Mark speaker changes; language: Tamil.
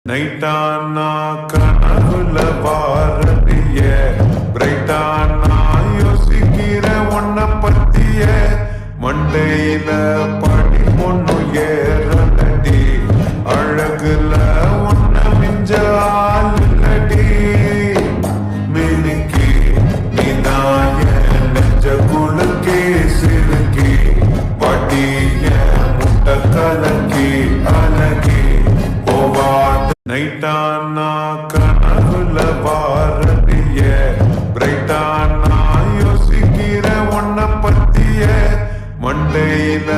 Speaker 1: நைட்டானா கனவுல வாரடிய பிரைட்டானா யோசிக்கிற உன்ன பத்திய மண்டையில படி பொண்ணு ஏறடி அழகுல உன்ன மிஞ்ச ஆளுடி மினுக்கி நீதாய நெஞ்ச குழுக்கி சிறுக்கி வடிய முட்டை கலக்கி அழகி நைட்டானா கனவுல வாரடிய பிரைட்டானா யோசிக்கிற உன்ன பத்திய மண்டையில